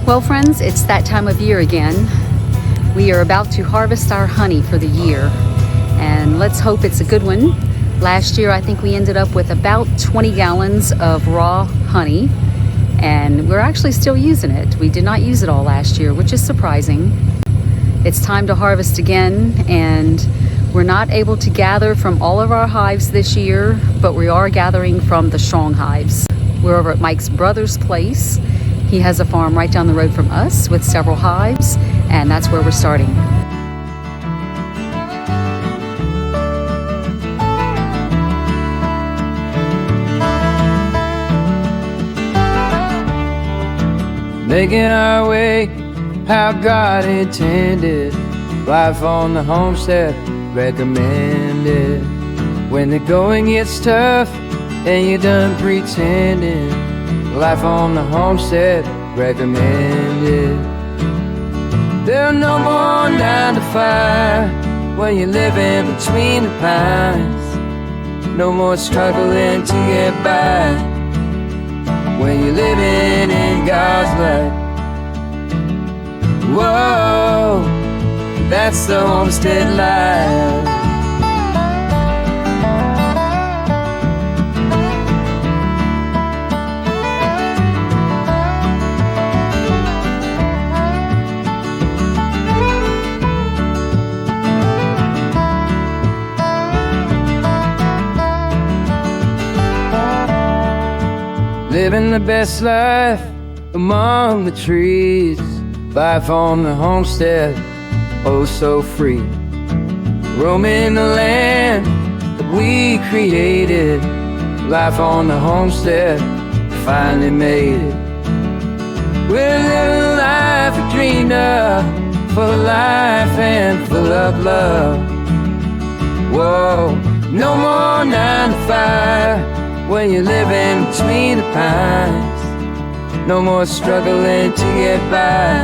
Well, friends, it's that time of year again. We are about to harvest our honey for the year, and let's hope it's a good one. Last year, I think we ended up with about 20 gallons of raw honey, and we're actually still using it. We did not use it all last year, which is surprising. It's time to harvest again, and we're not able to gather from all of our hives this year, but we are gathering from the strong hives. We're over at Mike's brother's place. He has a farm right down the road from us with several hives, and that's where we're starting. Making our way how God intended. Life on the homestead recommended. When the going gets tough and you're done pretending, life on the homestead recommended. There are no more 9 to 5 when you're living between the pines. No more struggling to get by when you're living in God's light. Whoa, that's the homestead life. Living the best life among the trees. Life on the homestead, oh so free. Roaming the land that we created. Life on the homestead, finally made it. We're living the life we dreamed of, full of life and full of love. Whoa, no more 9 to 5 when you're living between the pines. No more struggling to get by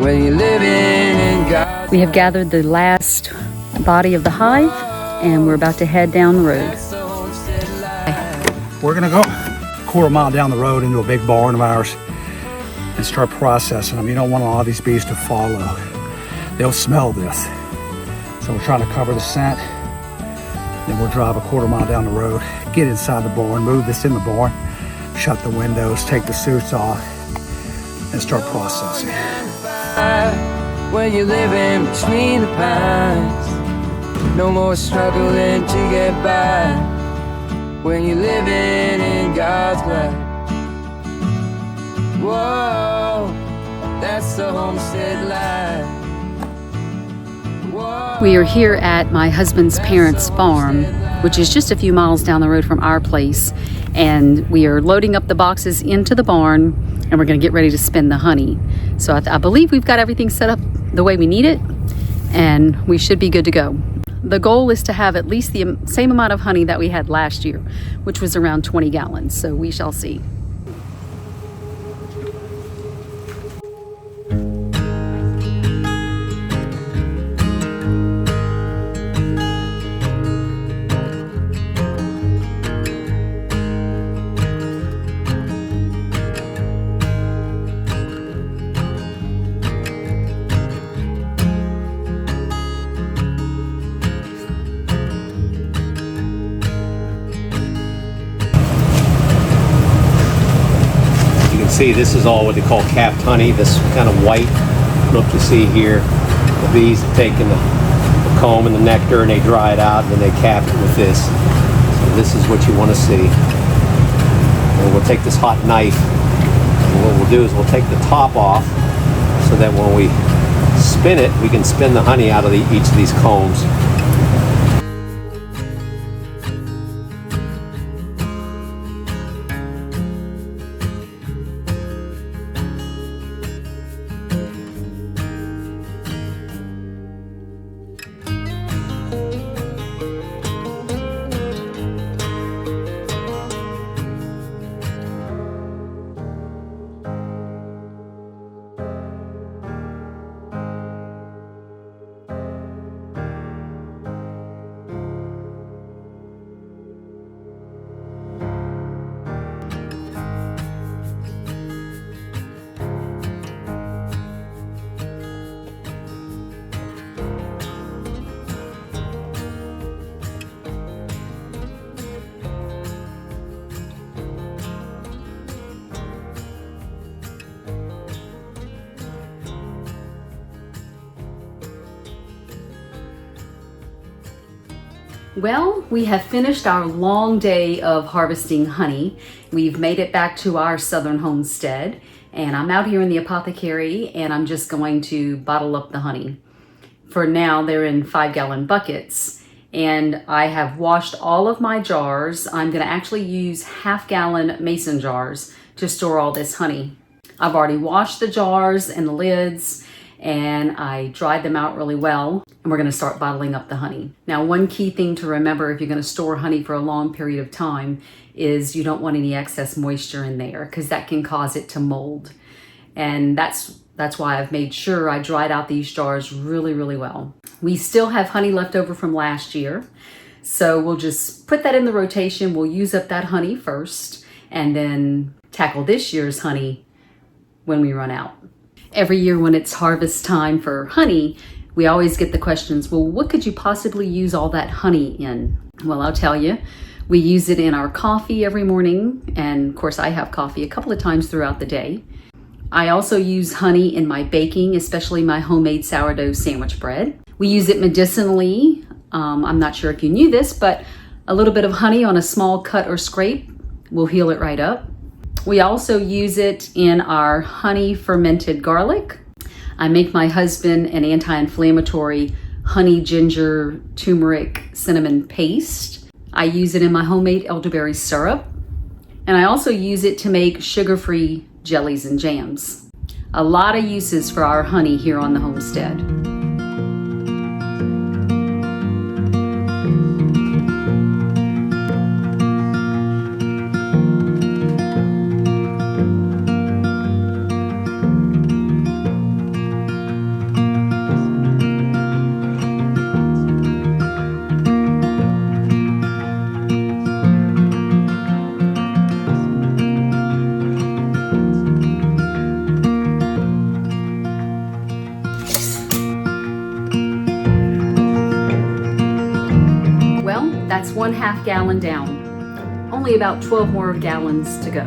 when you're living in God's. We have gathered the last body of the hive, and we're about to head down the road. We're gonna go a quarter mile down the road into a big barn of ours and start processing them. You don't want a lot of these bees to follow. They'll smell this. So we're trying to cover the scent. Then we'll drive a quarter mile down the road, get inside the barn, move this in the barn, shut the windows, take the suits off, and start processing. When you're living between the pines, no more struggling to get by when you're living in God's light. Whoa, that's the homestead life. We are here at my husband's parents' farm, which is just a few miles down the road from our place, and we are loading up the boxes into the barn, and we're going to get ready to spin the honey. So I believe we've got everything set up the way we need it, and we should be good to go. The goal is to have at least the same amount of honey that we had last year, which was around 20 gallons, so we shall see. See, this is all what they call capped honey, this kind of white look you see here. The bees have taken the comb and the nectar and they dry it out and then they cap it with this. So this is what you want to see. And we'll take this hot knife and what we'll do is we'll take the top off so that when we spin it, we can spin the honey out of each of these combs. Well, we have finished our long day of harvesting honey. We've made it back to our Southern Homestead, and I'm out here in the apothecary and I'm just going to bottle up the honey. For now, they're in 5-gallon buckets, and I have washed all of my jars. I'm going to actually use half-gallon mason jars to store all this honey. I've already washed the jars and the lids, and I dried them out really well, and we're going to start bottling up the honey. Now, one key thing to remember if you're going to store honey for a long period of time is you don't want any excess moisture in there, because that can cause it to mold. And that's why I've made sure I dried out these jars really, really well. We still have honey left over from last year, so we'll just put that in the rotation. We'll use up that honey first, and then tackle this year's honey when we run out. Every year when it's harvest time for honey, we always get the questions, well, what could you possibly use all that honey in? Well, I'll tell you, we use it in our coffee every morning, and of course I have coffee a couple of times throughout the day. I also use honey in my baking, especially my homemade sourdough sandwich bread. We use it medicinally. I'm not sure if you knew this, but a little bit of honey on a small cut or scrape will heal it right up. We also use it in our honey fermented garlic. I make my husband an anti-inflammatory honey, ginger, turmeric, cinnamon paste. I use it in my homemade elderberry syrup. And I also use it to make sugar-free jellies and jams. A lot of uses for our honey here on the homestead. That's 1/2 gallon down. Only about 12 more gallons to go.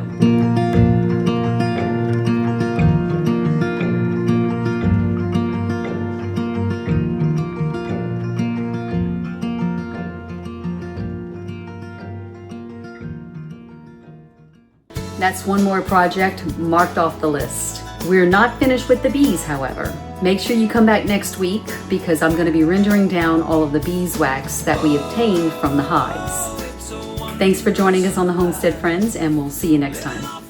That's one more project marked off the list. We're not finished with the bees, however. Make sure you come back next week because I'm going to be rendering down all of the beeswax that we obtained from the hives. Thanks for joining us on the Homestead, friends, and we'll see you next time.